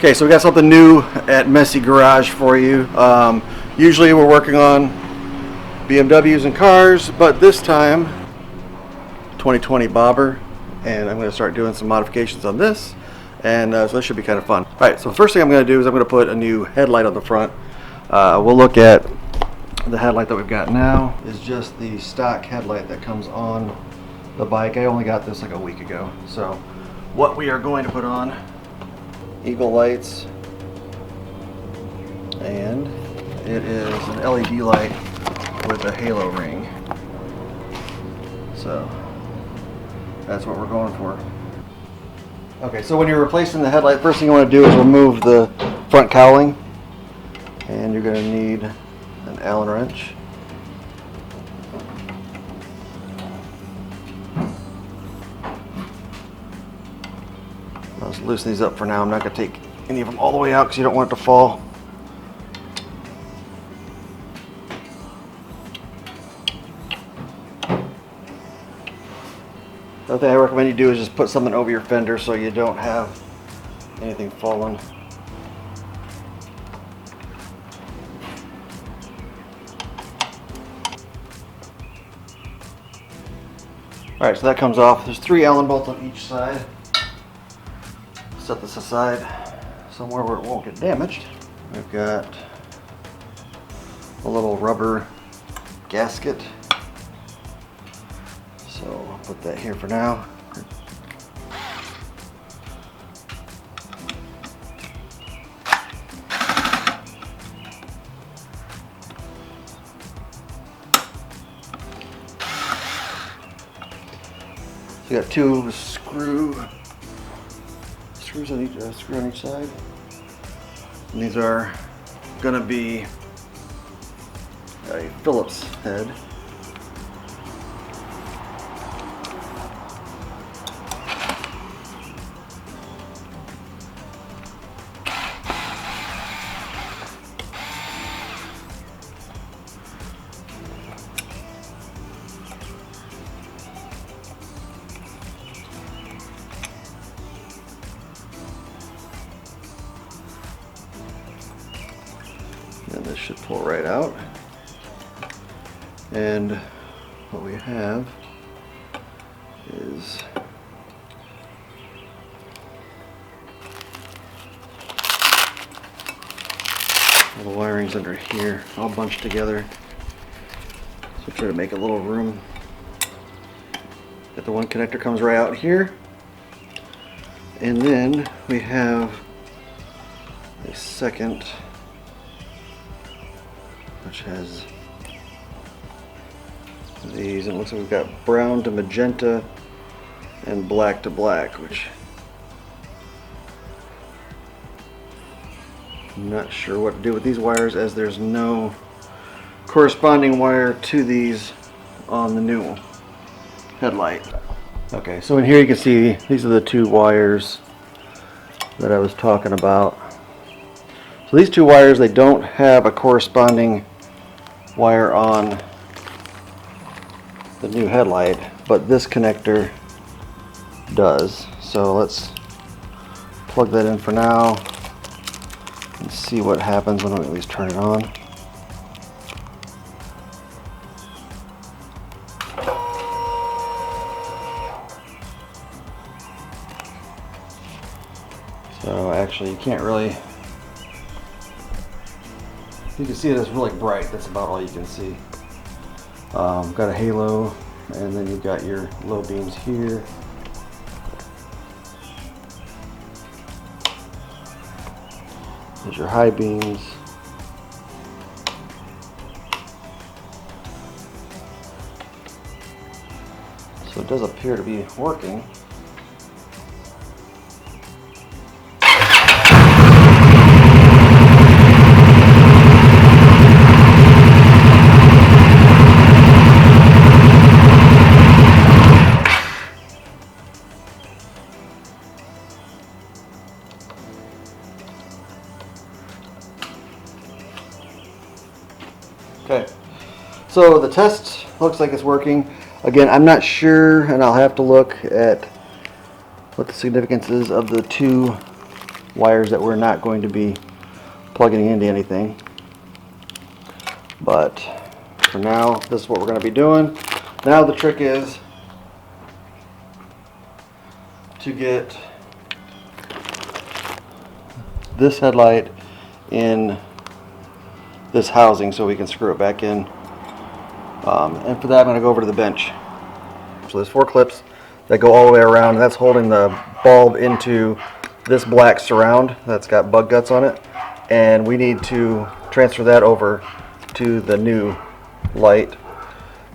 Okay, so we got something new at Messy Garage for you. Usually we're working on BMWs and cars, but this time 2020 bobber, and I'm going to start doing some modifications on this, and so this should be kind of fun. Alright, so the first thing I'm going to do is I'm going to put a new headlight on the front. We'll look at the headlight that we've got now. Is just the stock headlight that comes on the bike. I only got this like a week ago. So what we are going to put on: Eagle lights, and it is an LED light with a halo ring. So that's what we're going for. Okay, so when you're replacing the headlight, first thing you want to do is remove the front cowling, and you're going to need an Allen wrench. I'll just loosen these up for now. I'm not going to take any of them all the way out because you don't want it to fall. The other thing I recommend you do is just put something over your fender so you don't have anything falling. Alright, so that comes off. There's 3 Allen bolts on each side. Set this aside somewhere where it won't get damaged. I've got a little rubber gasket. So I'll put that here for now. So you got 2 screws on each side, and these are going to be a Phillips head. And this should pull right out. And what we have is all the wiring's under here, all bunched together. So try to make a little room. That the one connector comes right out here. And then we have a second, which has these, and it looks like we've got brown to magenta and black to black, which I'm not sure what to do with these wires, as there's no corresponding wire to these on the new headlight. Okay, so in here you can see these are the 2 wires that I was talking about. So these 2 wires, they don't have a corresponding wire on the new headlight, but this connector does. So let's plug that in for now and see what happens when we at least turn it on. So actually you can't really, you can see it as really bright. That's about all you can see. Got a halo, and then you've got your low beams here. There's your high beams. So it does appear to be working. Okay, so the test looks like it's working. Again, I'm not sure, and I'll have to look at what the significance is of the 2 wires that we're not going to be plugging into anything. But for now, this is what we're going to be doing. Now the trick is to get this headlight in this housing so we can screw it back in. And for that, I'm going to go over to the bench. So there's 4 clips that go all the way around, and that's holding the bulb into this black surround that's got bug guts on it. And we need to transfer that over to the new light.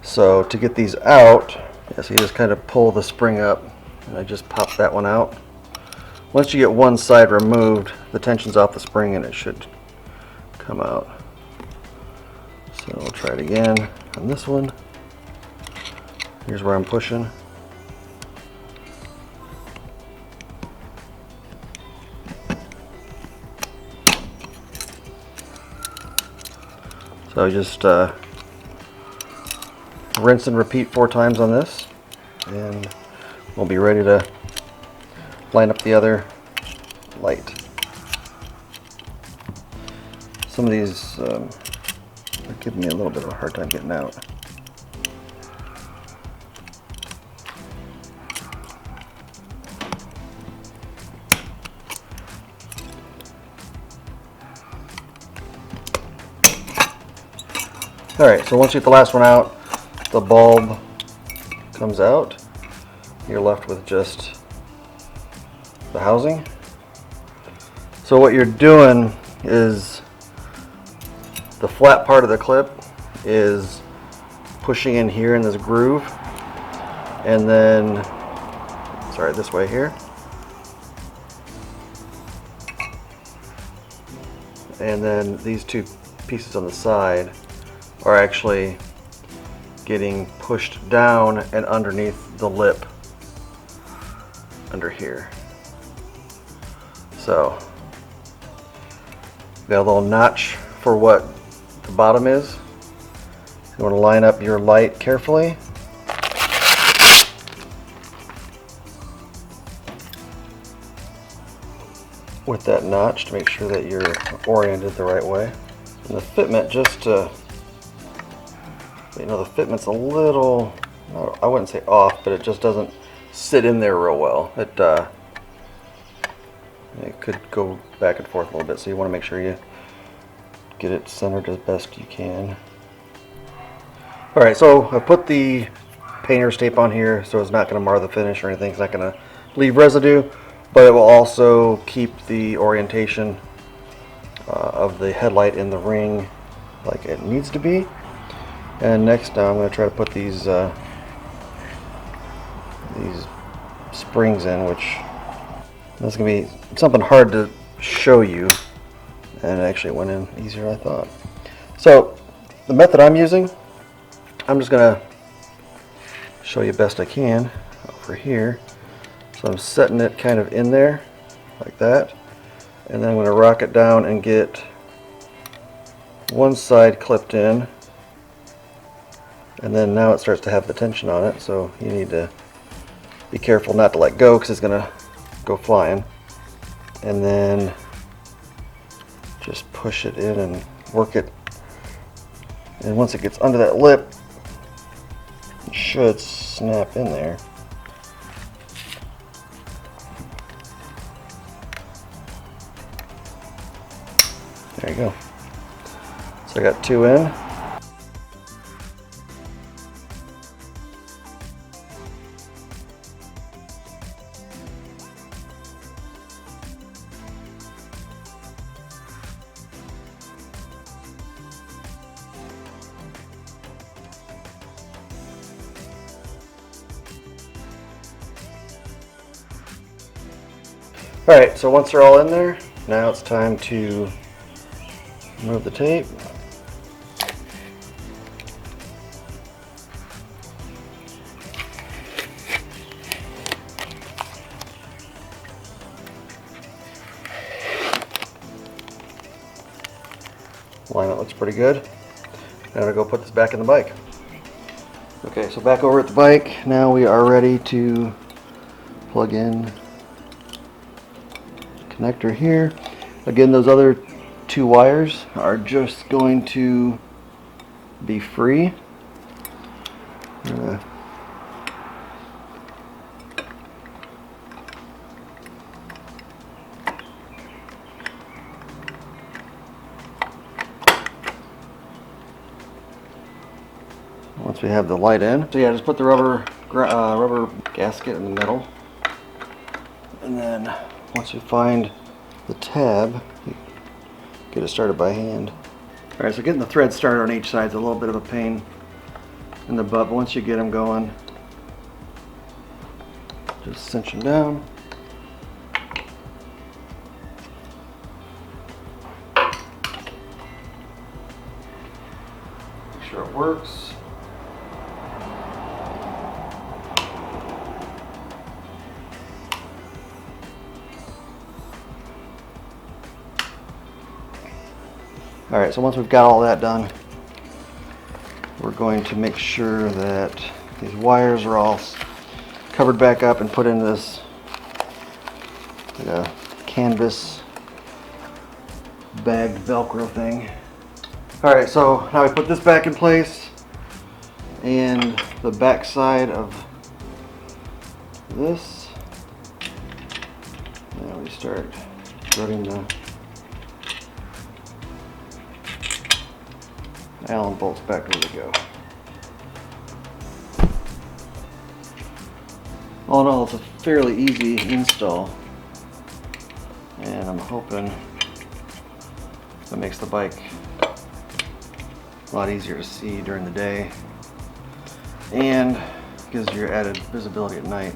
So to get these out, so you just kind of pull the spring up, and I just pop that one out. Once you get one side removed, the tension's off the spring and it should come out. So we'll try it again on this one. Here's where I'm pushing. So just rinse and repeat 4 times on this, and we'll be ready to line up the other light. Some of these are giving me a little bit of a hard time getting out. Alright, so once you get the last one out, the bulb comes out. You're left with just the housing. So what you're doing is the flat part of the clip is pushing in here in this groove, and then, sorry, this way here. And then these 2 pieces on the side are actually getting pushed down and underneath the lip under here. So got a little notch for what the bottom is. You want to line up your light carefully. With that notch to make sure that you're oriented the right way. And the fitment, just to, you know, the fitment's a little, I wouldn't say off, but it just doesn't sit in there real well. It could go back and forth a little bit, so you want to make sure you get it centered as best you can. Alright, so I put the painter's tape on here so it's not going to mar the finish or anything. It's not going to leave residue, but it will also keep the orientation of the headlight in the ring like it needs to be. And next I'm going to try to put these springs in, which that's going to be something hard to show you, and it actually went in easier than I thought. So the method I'm using, I'm just going to show you best I can over here. So I'm setting it kind of in there like that, and then I'm going to rock it down and get one side clipped in, and then now it starts to have the tension on it, so you need to be careful not to let go because it's going to go flying. And then just push it in and work it, and once it gets under that lip, it should snap in there. There you go. So I got 2 in. Alright, so once they're all in there, now it's time to remove the tape. Alignment looks pretty good. Now I'm going to go put this back in the bike. Okay, so back over at the bike, now we are ready to plug in, connect connector here. Again, those other 2 wires are just going to be free. Once we have the light in, so yeah, just put the rubber gasket in the middle, and then once you find the tab, you get it started by hand. All right, so getting the thread started on each side is a little bit of a pain in the butt, but once you get them going, just cinch them down. Make sure it works. All right, so once we've got all that done, we're going to make sure that these wires are all covered back up and put into this canvas bagged Velcro thing. All right, so now we put this back in place, and the back side of this, now we start threading the Allen bolts back where they go. All in all, it's a fairly easy install, and I'm hoping that makes the bike a lot easier to see during the day and gives you added visibility at night.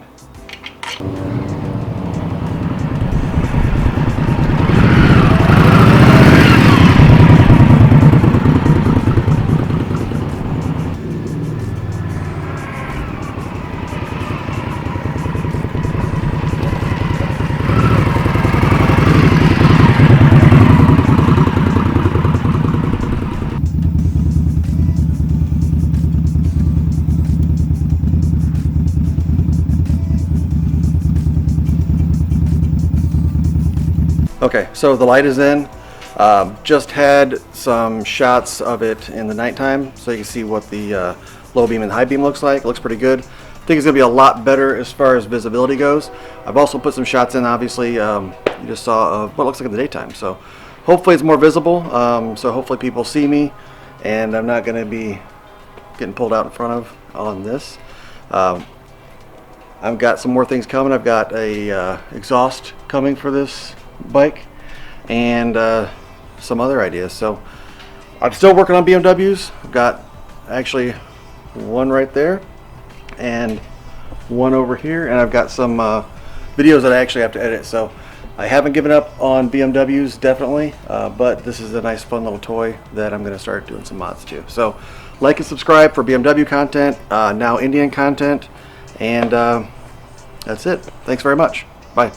Okay, so the light is in. Just had some shots of it in the nighttime, so you can see what the low beam and high beam looks like. It looks pretty good. I think it's gonna be a lot better as far as visibility goes. I've also put some shots in, obviously, you just saw of what it looks like in the daytime. So hopefully it's more visible. So hopefully people see me, and I'm not gonna be getting pulled out in front of on this. I've got some more things coming. I've got a exhaust coming for this bike, and some other ideas. So I'm still working on BMWs. I've got actually one right there and one over here, and I've got some videos that I actually have to edit. So I haven't given up on BMWs, definitely, but this is a nice fun little toy that I'm going to start doing some mods to. So like and subscribe for BMW content, now Indian content, and that's it. Thanks very much. Bye.